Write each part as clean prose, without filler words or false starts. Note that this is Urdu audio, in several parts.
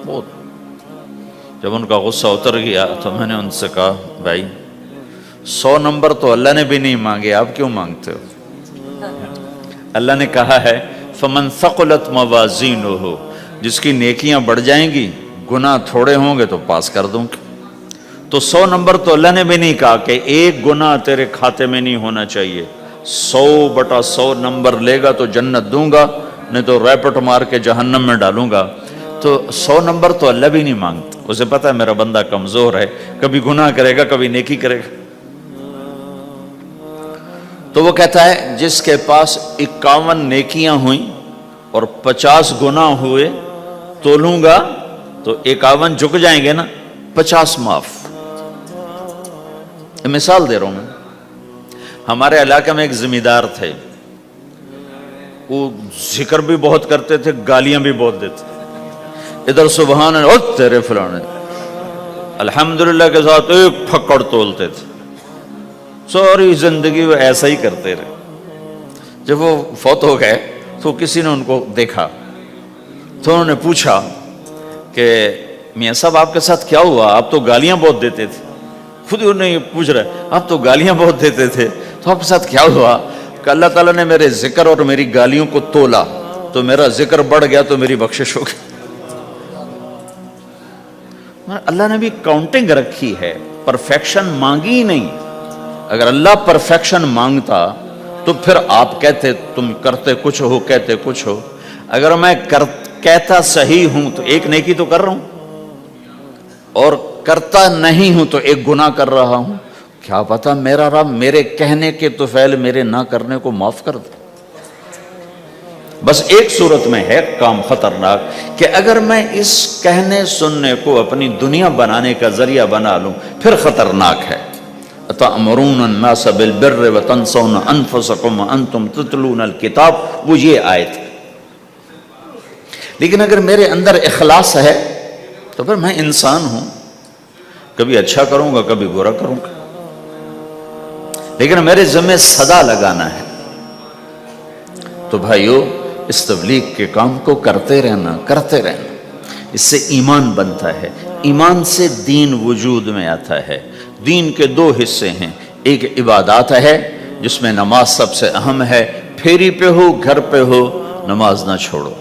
بہت. جب ان کا غصہ اتر گیا تو میں نے ان سے کہا بھائی 100 نمبر تو اللہ نے بھی نہیں مانگے، آپ کیوں مانگتے ہو؟ اللہ نے کہا ہے فمن ثقلت موازینہ، جس کی نیکیاں بڑھ جائیں گی گناہ تھوڑے ہوں گے تو پاس کر دوں گا. تو 100 نمبر تو اللہ نے بھی نہیں کہا کہ ایک گناہ تیرے کھاتے میں نہیں ہونا چاہیے. 100/100 نمبر لے گا تو جنت دوں گا، نہیں تو ریپٹ مار کے جہنم میں ڈالوں گا. تو 100 نمبر تو اللہ بھی نہیں مانگتا، اسے پتہ ہے میرا بندہ کمزور ہے، کبھی گناہ کرے گا کبھی نیکی کرے گا. تو وہ کہتا ہے جس کے پاس 51 نیکیاں ہوئیں اور 50 گناہ ہوئے تولوں گا تو 51 جھک جائیں گے نا، 50 معاف. مثال دے رہا ہوں میں. ہمارے علاقے میں ایک زمیندار تھے، وہ ذکر بھی بہت کرتے تھے، گالیاں بھی بہت دیتے. ادھر سبحان اللہ تیرے فلانے، الحمدللہ کے ساتھ ایک پھکڑ تولتے تھے. ساری زندگی وہ ایسا ہی کرتے رہے. جب وہ فوت ہو گئے تو کسی نے ان کو دیکھا تو انہوں نے پوچھا کہ میاں صاحب آپ کے ساتھ کیا ہوا؟ آپ تو گالیاں بہت دیتے تھے. خود انہوں نے پوچھ رہے آپ تو گالیاں بہت دیتے تھے، تو آپ کے ساتھ کیا ہوا؟ کہ اللہ تعالیٰ نے میرے ذکر اور میری گالیوں کو تولا تو میرا ذکر بڑھ گیا تو میری بخشش ہو گئی. اللہ نے بھی کاؤنٹنگ رکھی ہے، پرفیکشن مانگی ہی نہیں. اگر اللہ پرفیکشن مانگتا تو پھر آپ کہتے تم کرتے کچھ ہو کہتے کچھ ہو. اگر میں کہتا صحیح ہوں تو ایک نیکی تو کر رہا ہوں، اور کرتا نہیں ہوں تو ایک گناہ کر رہا ہوں. کیا پتا میرا رب میرے کہنے کے طفیل میرے نہ کرنے کو معاف کر دے. بس ایک صورت میں ہے کام خطرناک کہ اگر میں اس کہنے سننے کو اپنی دنیا بنانے کا ذریعہ بنا لوں پھر خطرناک ہے. أَتَأْمُرُونَ النَّاسَ بِالْبِرِّ وَتَنْسَوْنَ أَنفُسَكُمْ وَأَنْتُمْ تُتْلُونَ الْكِتَابَ، وہ یہ آیت. لیکن اگر میرے اندر اخلاص ہے تو پھر میں انسان ہوں، کبھی اچھا کروں گا کبھی برا کروں گا، لیکن میرے ذمہ صدا لگانا ہے. تو بھائیو اس تبلیغ کے کام کو کرتے رہنا. اس سے ایمان بنتا ہے، ایمان سے دین وجود میں آتا ہے. دین کے 2 حصے ہیں، ایک عبادات ہے جس میں نماز سب سے اہم ہے. پھیری پہ ہو گھر پہ ہو نماز نہ چھوڑو.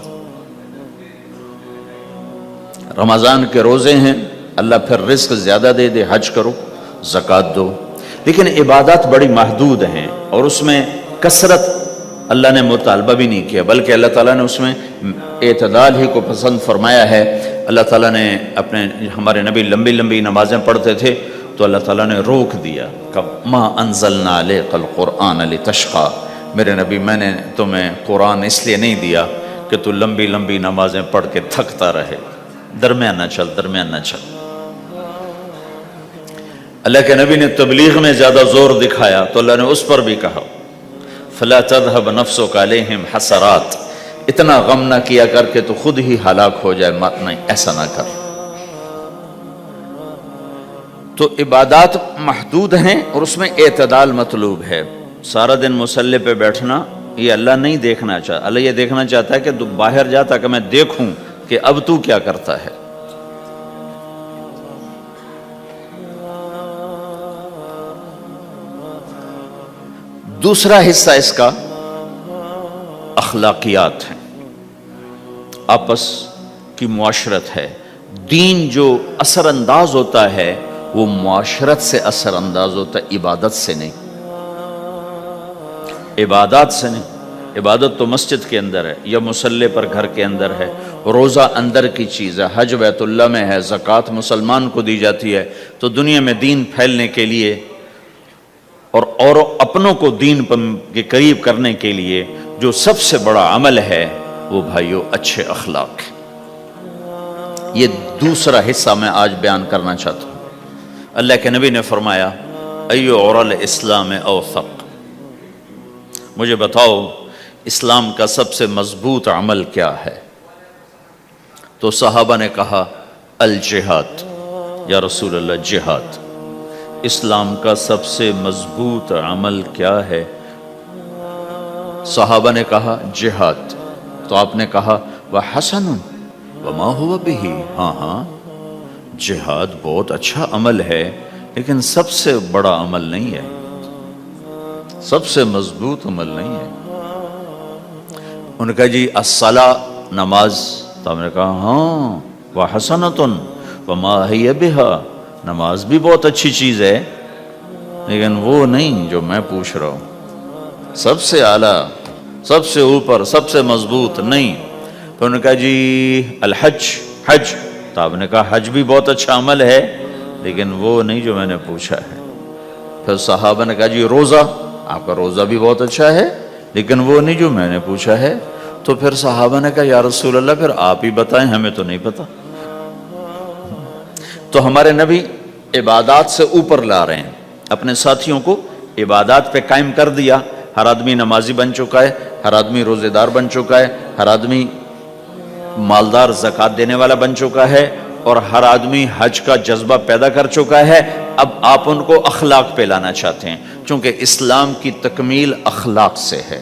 رمضان کے روزے ہیں، اللہ پھر رزق زیادہ دے دے، حج کرو زکوٰۃ دو. لیکن عبادات بڑی محدود ہیں اور اس میں کثرت اللہ نے مطالبہ بھی نہیں کیا، بلکہ اللہ تعالیٰ نے اس میں اعتدال ہی کو پسند فرمایا ہے. اللہ تعالیٰ نے ہمارے نبی لمبی نمازیں پڑھتے تھے تو اللہ تعالیٰ نے روک دیا کہ ما انزلنا علیک القرآن لتشقی، میرے نبی میں نے تمہیں قرآن اس لیے نہیں دیا کہ تو لمبی نمازیں پڑھ کے تھکتا رہے. درمیان نہ چل. اللہ کے نبی نے تبلیغ میں زیادہ زور دکھایا تو اللہ نے اس پر بھی کہا فلا تذهب نفسك عليهم حسرات، اتنا غم نہ کیا کر کے تو خود ہی ہلاک ہو جائے. نہیں، ایسا نہ کر. تو عبادات محدود ہیں اور اس میں اعتدال مطلوب ہے. سارا دن مصلی پہ بیٹھنا یہ اللہ نہیں دیکھنا چاہتا. اللہ یہ دیکھنا چاہتا ہے کہ تو باہر جاتا کہ میں دیکھوں کہ اب تو کیا کرتا ہے. دوسرا حصہ اس کا اخلاقیات ہیں، آپس کی معاشرت ہے. دین جو اثر انداز ہوتا ہے وہ معاشرت سے اثر انداز ہوتا ہے، عبادت سے نہیں. عبادات سے نہیں. عبادت تو مسجد کے اندر ہے یا مصلی پر گھر کے اندر ہے، روزہ اندر کی چیز ہے، حج بیت اللہ میں ہے، زکوٰۃ مسلمان کو دی جاتی ہے. تو دنیا میں دین پھیلنے کے لیے اور اپنوں کو دین کے قریب کرنے کے لیے جو سب سے بڑا عمل ہے وہ بھائیو اچھے اخلاق. یہ دوسرا حصہ میں آج بیان کرنا چاہتا ہوں. اللہ کے نبی نے فرمایا ایو عرل اسلام اوثق، مجھے بتاؤ اسلام کا سب سے مضبوط عمل کیا ہے؟ تو صحابہ نے کہا الجہاد. یا رسول اللہ جہاد. اسلام کا سب سے مضبوط عمل کیا ہے؟ صحابہ نے کہا جہاد. تو آپ نے کہا وحسن وما ہوا بہ، ہاں ہاں جہاد بہت اچھا عمل ہے لیکن سب سے بڑا عمل نہیں ہے، سب سے مضبوط عمل نہیں ہے۔ انہوں نے کہا جی الصلاۃ، نماز، تو ہم نے کہا ہاں وحسنۃ وما ہی بہا، نماز بھی بہت اچھی چیز ہے لیکن وہ نہیں جو میں پوچھ رہا ہوں، سب سے اعلیٰ، سب سے اوپر، سب سے مضبوط نہیں۔ تو انہوں نے کہا جی الحج، حج، تو آپ نے کہا حج بھی بہت اچھا عمل ہے لیکن وہ نہیں جو میں نے پوچھا ہے۔ پھر صحابہ نے کہا جی روزہ، آپ کا روزہ بھی بہت اچھا ہے لیکن وہ نہیں جو میں نے پوچھا ہے۔ تو پھر صحابہ نے کہا یا رسول اللہ پھر آپ ہی بتائیں، ہمیں تو نہیں پتا۔ تو ہمارے نبی عبادات سے اوپر لا رہے ہیں، اپنے ساتھیوں کو عبادات پہ قائم کر دیا۔ ہر آدمی نمازی بن چکا ہے، ہر آدمی روزہ دار بن چکا ہے، ہر آدمی مالدار زکوٰۃ دینے والا بن چکا ہے، اور ہر آدمی حج کا جذبہ پیدا کر چکا ہے۔ اب آپ ان کو اخلاق پہ لانا چاہتے ہیں، چونکہ اسلام کی تکمیل اخلاق سے ہے۔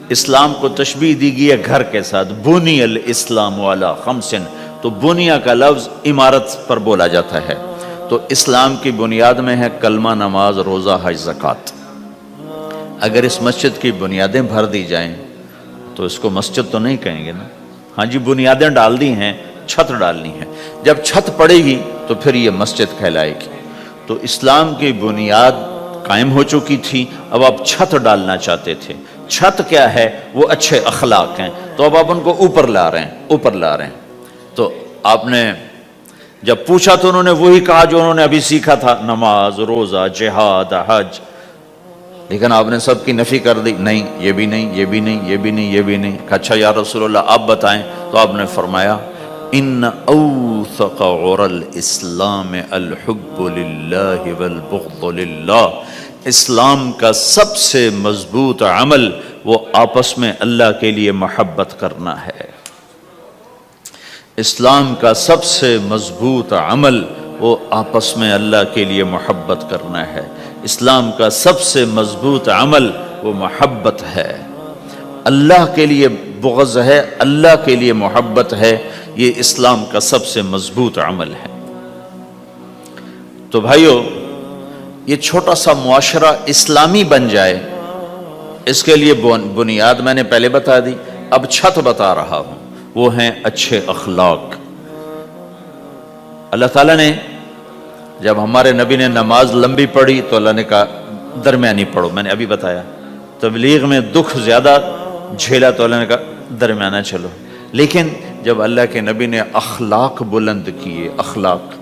اسلام کو تشبیہ دی گئی ہے گھر کے ساتھ، بنی الاسلام علی خمس، تو بنیا کا لفظ عمارت پر بولا جاتا ہے۔ تو اسلام کی بنیاد میں ہے کلمہ، نماز، روزہ، حج، زکوٰۃ۔ اگر اس مسجد کی بنیادیں بھر دی جائیں تو اس کو مسجد تو نہیں کہیں گے نا، ہاں جی بنیادیں ڈال دی ہیں، چھت ڈالنی ہے، جب چھت پڑے گی تو پھر یہ مسجد کہلائے گی۔ تو اسلام کی بنیاد قائم ہو چکی تھی، اب آپ چھت ڈالنا چاہتے تھے۔ چھت کیا ہے؟ وہ اچھے اخلاق ہیں، تو اب آپ ان کو اوپر لا رہے ہیں، اوپر لا رہے ہیں۔ تو آپ نے جب پوچھا تو انہوں نے وہی کہا جو انہوں نے ابھی سیکھا تھا، نماز، روزہ، جہاد، حج، لیکن آپ نے سب کی نفی کر دی، نہیں یہ بھی نہیں، یہ بھی نہیں، یہ بھی نہیں، یہ بھی نہیں۔ کہا اچھا یا رسول اللہ آپ بتائیں، تو آپ نے فرمایا ان اوثق عر الاسلام الحب للہ والبغض للہ، اسلام کا سب سے مضبوط عمل وہ آپس میں اللہ کے لیے محبت کرنا ہے۔ اسلام کا سب سے مضبوط عمل وہ آپس میں اللہ کے لیے محبت کرنا ہے۔ اسلام کا سب سے مضبوط عمل وہ محبت ہے، اللہ کے لیے بغض ہے، اللہ کے لیے محبت ہے، یہ اسلام کا سب سے مضبوط عمل ہے۔ تو بھائیو، یہ چھوٹا سا معاشرہ اسلامی بن جائے، اس کے لیے بنیاد میں نے پہلے بتا دی، اب چھت بتا رہا ہوں، وہ ہیں اچھے اخلاق۔ اللہ تعالیٰ نے جب ہمارے نبی نے نماز لمبی پڑھی تو اللہ نے کہا درمیانی پڑھو، میں نے ابھی بتایا۔ تبلیغ میں دکھ زیادہ جھیلا تو اللہ نے کہا درمیانہ چلو۔ لیکن جب اللہ کے نبی نے اخلاق بلند کیے، اخلاق،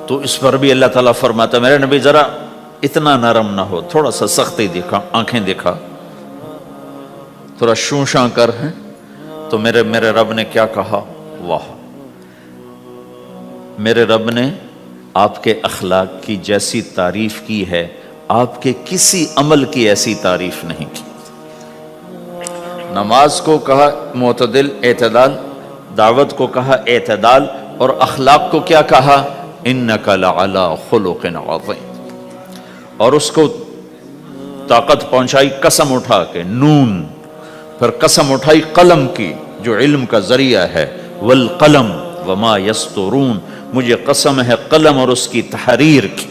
تو اس پر بھی اللہ تعالیٰ فرماتا ہے میرے نبی ذرا اتنا نرم نہ ہو، تھوڑا سا سختی دکھا، آنکھیں دکھا، تھوڑا شوں شاں کر ہیں۔ تو میرے رب نے کیا کہا؟ واہ، میرے رب نے آپ کے اخلاق کی جیسی تعریف کی ہے، آپ کے کسی عمل کی ایسی تعریف نہیں کی۔ نماز کو کہا معتدل، اعتدال، دعوت کو کہا اعتدال، اور اخلاق کو کیا کہا؟ انک لعلی خلق عظیم۔ اور اس کو طاقت پہنچائی قسم اٹھا کے، نون، پھر قسم اٹھائی قلم کی جو علم کا ذریعہ ہے، والقلم وما یسطرون، مجھے قسم ہے قلم اور اس کی تحریر کی،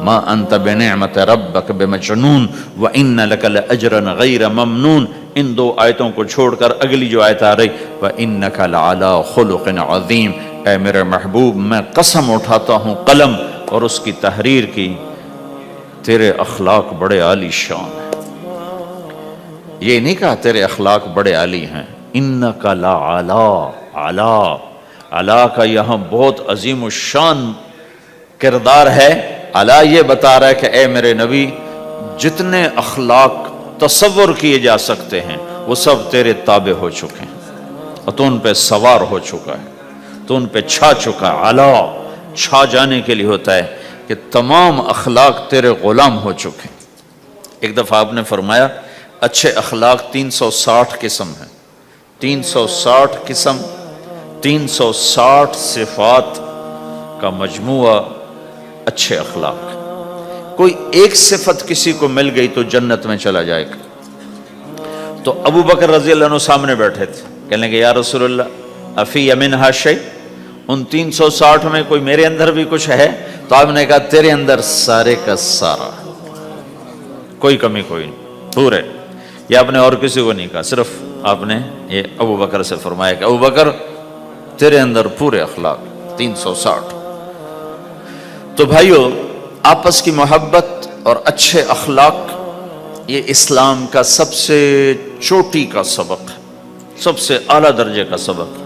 ما انت بنعمت ربک بمجنون وان لک لاجرا غیر ممنون۔ ان دو آیتوں کو چھوڑ کر اگلی جو آیت آ رہی وانک لعلی خلق عظیم، اے میرے محبوب میں قسم اٹھاتا ہوں قلم اور اس کی تحریر کی، تیرے اخلاق بڑے عالی شان ہیں۔ یہ نہیں کہا تیرے اخلاق بڑے عالی ہیں، انک لعلی، علا، علا کا یہاں بہت عظیم الشان کردار ہے۔ علا یہ بتا رہا ہے کہ اے میرے نبی جتنے اخلاق تصور کیے جا سکتے ہیں وہ سب تیرے تابع ہو چکے ہیں، اور تو ان پہ سوار ہو چکا ہے، تو ان پہ چھا چکا ہے۔ علا چھا جانے کے لیے ہوتا ہے کہ تمام اخلاق تیرے غلام ہو چکے ہیں۔ ایک دفعہ آپ نے فرمایا اچھے اخلاق 360 قسم ہیں، 360 قسم، 360 صفات کا مجموعہ اچھے اخلاق۔ کوئی ایک صفت کسی کو مل گئی تو جنت میں چلا جائے گا۔ تو ابو بکر رضی اللہ عنہ سامنے بیٹھے تھے، کہنے لگے یا رسول اللہ افی منہا شیء، ان 360 میں کوئی میرے اندر بھی کچھ ہے؟ تو آپ نے کہا تیرے اندر سارے کا سارا، کوئی کمی کوئی نہیں، پورے۔ یہ آپ نے اور کسی کو نہیں کہا، صرف آپ نے یہ ابو بکر سے فرمایا کہ ابو بکر تیرے اندر پورے اخلاق 360۔ تو بھائیو، آپس کی محبت اور اچھے اخلاق یہ اسلام کا سب سے چوٹی کا سبق ہے، سب سے اعلیٰ درجے کا سبق۔